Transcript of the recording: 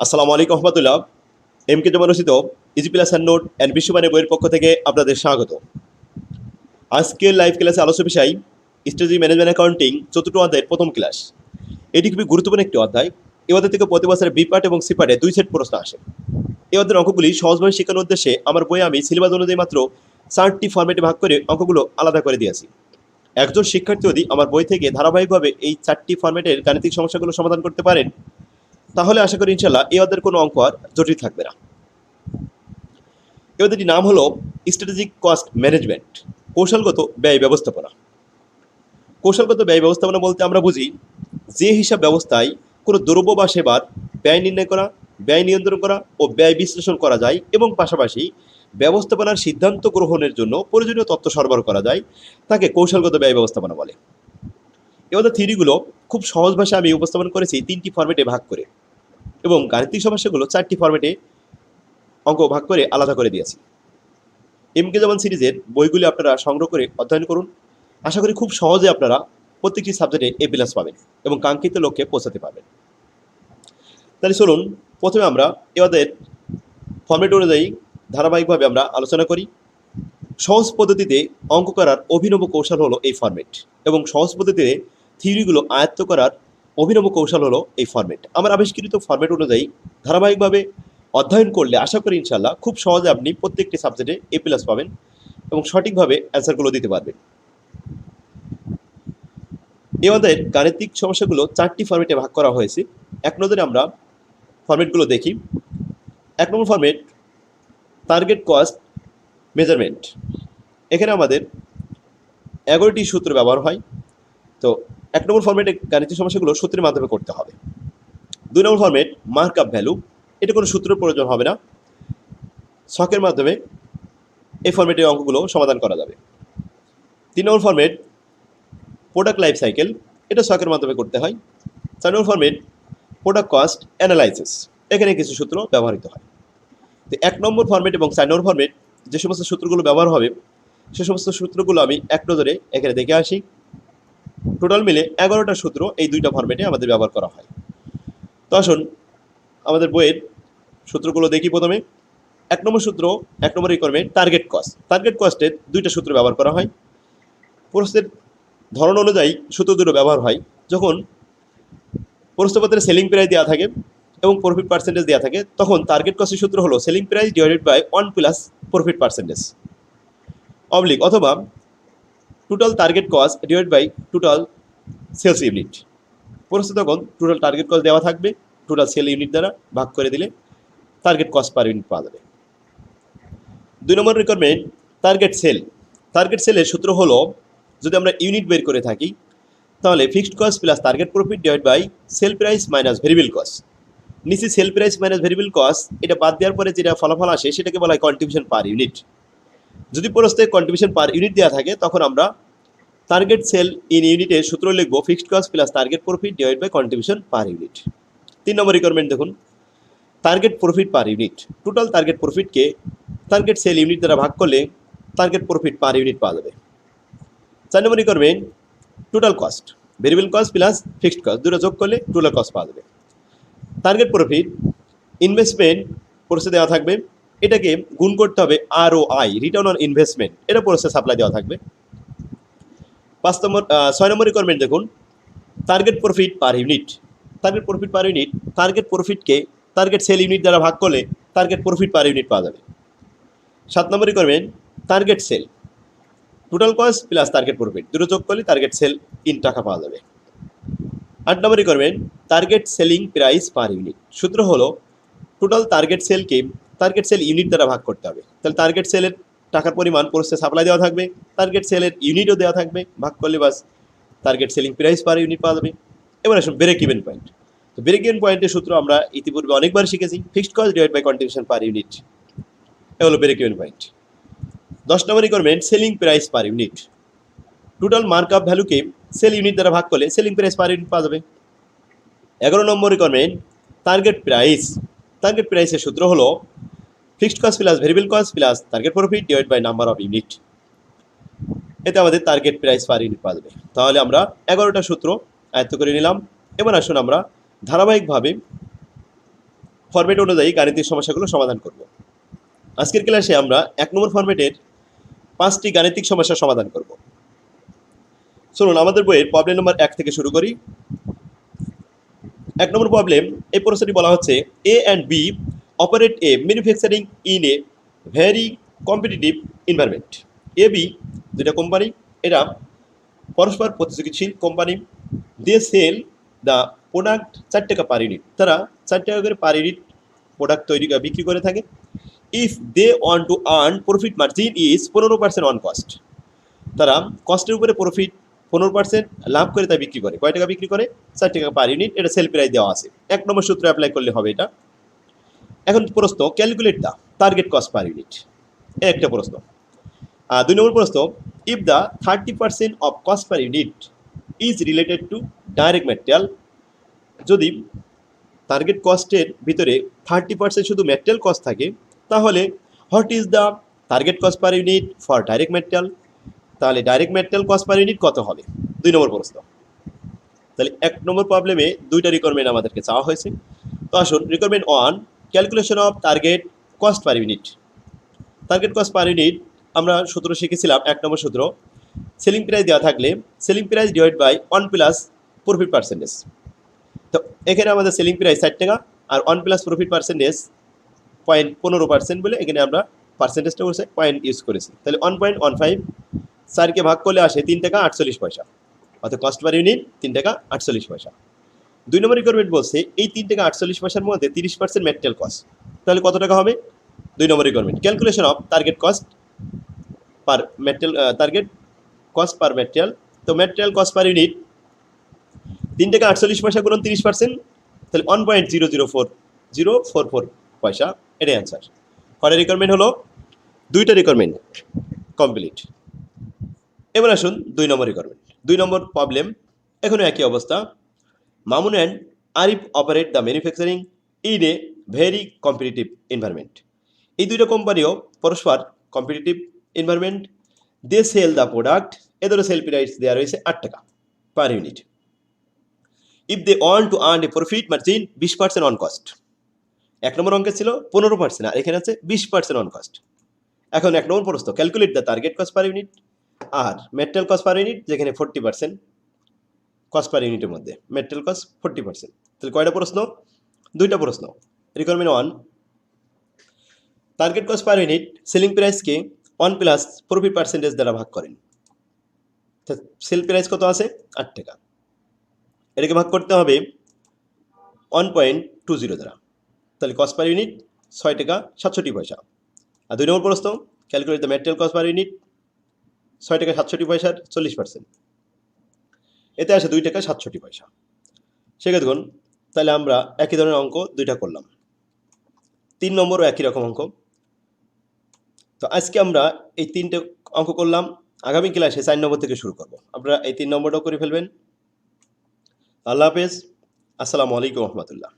আসসালামু আলাইকুম রহমতুল্লাহ। এম কে জমানুসিত easy plus and note and বিশ্বমানের বইয়ের পক্ষ থেকে আপনাদের স্বাগত। আজকের লাইভ ক্লাসে আলোচ্য বিষয় স্ট্র্যাটেজি ম্যানেজমেন্ট অ্যাকাউন্টিং চতুর্থ অধ্যায়ের প্রথম ক্লাস। এটি খুবই গুরুত্বপূর্ণ একটি অধ্যায়। এই অধ্যায় থেকে প্রতি বছরের বি পার্ট এবং সি পার্টে 2 সেট প্রশ্ন আসে। এই অধ্যায়ের অঙ্কগুলি সহজভাবে শেখানোর উদ্দেশ্যে আমার বইয়ে আমি সিলেবাস অনুযায়ী মাত্র 4টি ফরম্যাটে ভাগ করে অঙ্কগুলো আলাদা করে দিয়েছি। একজন শিক্ষার্থী যদি আমার বই থেকে ধারাবাহিকভাবে এই 4টি ফরম্যাটের গাণিতিক সমস্যাগুলো সমাধান করতে পারেন, তাহলে আশা করি ইনশাল্লাহ এই অধ্যায়ের কোনো অঙ্ক আর জটিল থাকবে না। এই অধ্যায়টির নাম হলো স্ট্র্যাটেজিক কস্ট ম্যানেজমেন্ট, কৌশলগত ব্যয় ব্যবস্থাপনা। কৌশলগত ব্যয় ব্যবস্থাপনা বলতে আমরা বুঝি যে হিসাব ব্যবস্থায় কোনো দ্রব্য বা সেবার ব্যয় নির্ণয় করা, ব্যয় নিয়ন্ত্রণ করা ও ব্যয় বিশ্লেষণ করা যায় এবং পাশাপাশি ব্যবস্থাপনার সিদ্ধান্ত গ্রহণের জন্য প্রয়োজনীয় তথ্য সরবরাহ করা যায়, তাকে কৌশলগত ব্যয় ব্যবস্থাপনা বলে। এবার থিওরিগুলো খুব সহজ ভাষায় আমি উপস্থাপন করেছি 3টি ফরম্যাটে ভাগ করে, এবং গাণিতিক সমস্যাগুলো 4টি ফরম্যাটে অঙ্ক ভাগ করে আলাদা করে দিয়েছি। এম কে জামান সিরিজের বইগুলি আপনারা সংগ্রহ করে অধ্যয়ন করুন। আশা করি খুব সহজে আপনারা প্রত্যেকটি সাবজেক্টে A+ পাবেন এবং কাঙ্ক্ষিত লক্ষ্যে পৌঁছাতে পারবেন। তাহলে চলুন প্রথমে আমরা এদের ফরম্যাট অনুযায়ী ধারাবাহিকভাবে আমরা আলোচনা করি। সহজ পদ্ধতিতে অঙ্ক করার অভিনব কৌশল হলো এই ফরম্যাট, এবং সহজ পদ্ধতিতে থিওরিগুলো আয়ত্ত করার অভিনব কৌশল হলো এই ফরম্যাট। আমার আবিষ্কৃত ফরম্যাট অনুযায়ী ধারাবাহিকভাবে অধ্যয়ন করলে আশা করি ইনশাল্লাহ খুব সহজে আপনি প্রত্যেকটি সাবজেক্টে A+ পাবেন এবং সঠিকভাবে অ্যান্সারগুলো দিতে পারবেন। আমাদের গাণিতিক সমস্যাগুলো 4টি ফরম্যাটে ভাগ করা হয়েছে। এক নজরে আমরা ফরম্যাটগুলো দেখি। 1 নম্বর ফরম্যাট টার্গেট কস্ট মেজারমেন্ট। এখানে আমাদের 11টি সূত্র ব্যবহার হয়। তো 1 নম্বর ফরম্যাটে গাণিতিক সমস্যাগুলো সূত্রের মাধ্যমে করতে হবে। 2 নম্বর ফরম্যাট মার্ক আপ ভ্যালু। এটা কোনো সূত্রের প্রয়োজন হবে না, ছকের মাধ্যমে এই ফরম্যাটের অঙ্কগুলো সমাধান করা যাবে। 3 নম্বর ফরম্যাট প্রোডাক্ট লাইফ সাইকেল। এটা ছকের মাধ্যমে করতে হয়। 4 নম্বর ফরম্যাট প্রোডাক্ট কস্ট অ্যানালাইসিস। এখানে কিছু সূত্র ব্যবহৃত হয়। তো 1 নম্বর ফরম্যাট এবং 4 নম্বর ফরম্যাট যে সমস্ত সূত্রগুলো ব্যবহার হবে, সে সমস্ত সূত্রগুলো আমি এক নজরে এখানে দেখে আসি। টোটাল মিলে 11টা সূত্র এই 2টা ফরম্যাটে আমাদের ব্যবহার করা হয়। তো আসুন আমাদের বইয়ের সূত্রগুলো দেখি। প্রথমে 1 নম্বর সূত্র, 1 নম্বর রিকোয়ারমেন্ট টার্গেট কস্ট। টার্গেট কস্টের 2টা সূত্র ব্যবহার করা হয়। প্রশ্নের ধরন অনুযায়ী সূত্র দুটো ব্যবহার হয়। যখন প্রশ্নপত্রে সেলিং প্রাইস দেওয়া থাকে এবং প্রফিট পার্সেন্টেজ দেওয়া থাকে, তখন টার্গেট কস্টের সূত্র হলো selling price divided by 1 plus profit percentage oblique, অথবা total target cost divide by total sales unit. প্রশ্নে তখন টোটাল টার্গেট কস্ট দেওয়া থাকবে, টোটাল সেল ইউনিট দ্বারা ভাগ করে দিলে টার্গেট কস্ট পার ইউনিট পাওয়া যাবে। 2 নম্বর রিকোয়ারমেন্ট টার্গেট সেল। টার্গেট সেলের সূত্র হলো, যদি আমরা ইউনিট বের করে থাকি তাহলে fixed cost plus target profit divide by sale price minus variable cost. নিচে sale price minus variable cost, এটা বাদ দেওয়ার পরে যেটা ফলাফল আসে সেটাকে বলা হয় কন্ট্রিবিউশন পার ইউনিট। যদি প্রশ্নে কন্ট্রিবিউশন পার ইউনিট দেওয়া থাকে, তখন আমরা টার্গেট সেল ইন ইউনিটের সূত্র লিখবো fixed cost plus target profit divide by contribution per unit. 3 নম্বর রিকোয়ারমেন্ট দেখুন, target profit per unit. Total target প্রফিটকে টার্গেট সেল ইউনিট দ্বারা ভাগ করলে টার্গেট প্রফিট পার ইউনিট পাওয়া যাবে। 4 নম্বর requirement total cost, variable cost plus fixed cost দুটো যোগ করলে টোটাল কস্ট পাওয়া যাবে। টার্গেট প্রফিট ইনভেস্টমেন্ট প্রসেসে দেওয়া থাকবে, এটাকে গুণ করতে হবে ROI, রিটার্ন অন ইনভেস্টমেন্ট, এটা প্রসেসে সাপ্লাই দেওয়া থাকবে। 6 নম্বর রিকোয়ারমেন্ট দেখুন, target profit per unit. Target profit per unit, target প্রফিটকে টার্গেট সেল ইউনিট দ্বারা ভাগ করলে টার্গেট প্রফিট পার ইউনিট পাওয়া যাবে। 7 নম্বর requirement target sale, total cost plus target profit দুটো যোগ করলে টার্গেট সেল ইন টাকা পাওয়া যাবে। 8 নম্বর requirement target selling price per unit. সূত্র হলো টোটাল টার্গেট সেলকে টার্গেট সেল ইউনিট দ্বারা ভাগ করতে হবে। তাহলে টার্গেট সেলের টাকার পরিমাণ প্রসেসে সাপ্লাই দেওয়া থাকবে, টার্গেট সেলের ইউনিটও দেওয়া থাকবে, ভাগ করলে বাস target selling price per unit পাওয়া যাবে। এবার আসুন ব্রেক ইভেন পয়েন্ট। তো ব্রেক ইভেন পয়েন্টের সূত্র আমরা ইতিপূর্বে অনেকবার শিখেছি, fixed cost divide by contribution per unit, এ হলো ব্রেক ইভেন পয়েন্ট। 10 নম্বর requirement selling price per unit. Total mark up ভ্যালুকে সেল ইউনিট দ্বারা ভাগ করলে সেলিং প্রাইস পার ইউনিট পাওয়া যাবে। 11 number requirement target price. Target প্রাইসের সূত্র হলো fixed cost plus variable cost plus target profit divide by number of unit, এতে আমাদের টার্গেট প্রাইস পার ইউনিট পাওয়া যাবে। তাহলে আমরা 11টা সূত্র আয়ত্ত করে নিলাম। এবার আসুন আমরা ধারাবাহিকভাবে ফরম্যাট অনুযায়ী গাণিতিক সমস্যাগুলো সমাধান করব। আজকের ক্লাসে আমরা 1 নম্বর ফরম্যাটের 5টি গাণিতিক সমস্যার সমাধান করব। চলুন আমাদের বইয়ের প্রবলেম নম্বর 1 থেকে শুরু করি। 1 নম্বর প্রবলেম, এই প্রশ্নটি বলা হচ্ছে A and B operate a manufacturing in a very competitive environment. A B দুটা কোম্পানি, এরা পরস্পর প্রতিযোগীশীল company. They sell the product 4 টাকা পার ইউনিট, তারা 4 টাকা করে পার ইউনিট প্রোডাক্ট বিক্রি করে থাকে। If they want to earn profit margin is 15% on cost, তারা কস্টের উপরে প্রফিট 15% লাভ করে তা বিক্রি করে। কয় টাকা বিক্রি করে? 4 টাকা পার ইউনিট, এটা সেল প্রাইস দেওয়া আছে। 1 নম্বর সূত্র অ্যাপ্লাই করলে হবে এটা। এখন প্রশ্ন, calculate the target cost per unit, একটা প্রশ্ন। 2 নম্বর প্রশ্ন, if the 30% of cost per unit is related to direct material, যদি টার্গেট কস্টের ভিতরে 30% শুধু ম্যাটেরিয়াল কস্ট থাকে, তাহলে what is the target cost per unit for direct material, তাহলে direct material cost per unit কত হবে? 2 নম্বর প্রশ্ন। তাহলে 1 নম্বর প্রবলেমে 2টা রিকোয়ারমেন্ট আমাদেরকে চাওয়া হয়েছে। তো আসুন, requirement 1, calculation of target cost per unit. Target cost per unit আমরা সূত্র শিখেছিলাম। 1 নম্বর সূত্র, সেলিং প্রাইস দেওয়া থাকলে selling price divide by 1 plus profit percentage. তো এখানে আমাদের সেলিং প্রাইস 60 টাকা আর 1 প্লাস প্রফিট পার্সেন্টেজ 0.15% বলে এখানে আমরা পার্সেন্টেজটা বসে পয়েন্ট ইউজ করেছি। তাহলে 1.15 4কে ভাগ করলে আসে 3 টাকা 48 পয়সা, অর্থাৎ কস্ট পার ইউনিট 3 টাকা 48 পয়সা। 2 নম্বর রিকোয়ারমেন্ট বলছে এই 3 টাকা 48 পয়সার মধ্যে 30% ম্যাটেরিয়াল কস্ট, তাহলে কত টাকা হবে? 2 নম্বর requirement, calculation of target cost per material, target cost per material. তো ম্যাটেরিয়াল কস্ট পার ইউনিট 3 টাকা 48 পয়সা গুণন 30%, তাহলে 1.004 পয়সা, এটাই অ্যান্সার। কয়টা রিকোয়ারমেন্ট হলো? 2টা রিকোয়ারমেন্ট কমপ্লিট। এবার আসুন 2 নম্বর রিকোয়ারমেন্ট। 2 নম্বর প্রবলেম, এখনও একই অবস্থা। Mamun and Arif operate the manufacturing in a very competitive environment. এই 2টা কোম্পানিও পরস্পর competitive environment. They sell the product, এদেরও সেল প্রাইস দেওয়া রয়েছে 8 টাকা per unit. If they want to earn a profit margin 20% on cost. 1 number অঙ্কে ছিল 15%, আর এখানে আছে 20% অন কস্ট। এখন 1 নম্বর প্রশ্ন, calculate the target cost per unit আর ম্যাটেরিয়াল কস্ট পার ইউনিট, যেখানে 40% কস্ট পার ইউনিটের মধ্যে ম্যাটেরিয়াল কস্ট 40%। তাহলে কয়টা প্রশ্ন? 2টা প্রশ্ন। Requirement 1, target cost per unit selling প্রাইসকে 1 প্লাস প্রফিট পার্সেন্টেজ দ্বারা ভাগ করেন। সেল প্রাইস কত আছে? 8 টাকা, এটাকে ভাগ করতে হবে 1.20 দ্বারা, তাহলে কস্ট পার ইউনিট 6 টাকা 67 পয়সা। আর 2 নম্বর প্রশ্ন, calculate the material cost per unit, 6 টাকা 67 পয়সার 40%, এতে আসে 2 টাকা 67 পয়সা। সেক্ষেত্রে দেখুন, তাহলে আমরা একই ধরনের অঙ্ক 2টা করলাম। 3 নম্বরও একই রকম অঙ্ক। তো আজকে আমরা এই 3টে অঙ্ক করলাম, আগামী ক্লাসে 4 নম্বর থেকে শুরু করব। আপনারা এই 3 নম্বরটাও করে ফেলবেন। আল্লাহ হাফেজ, আসসালামু আলাইকুম রহমতুল্লাহ।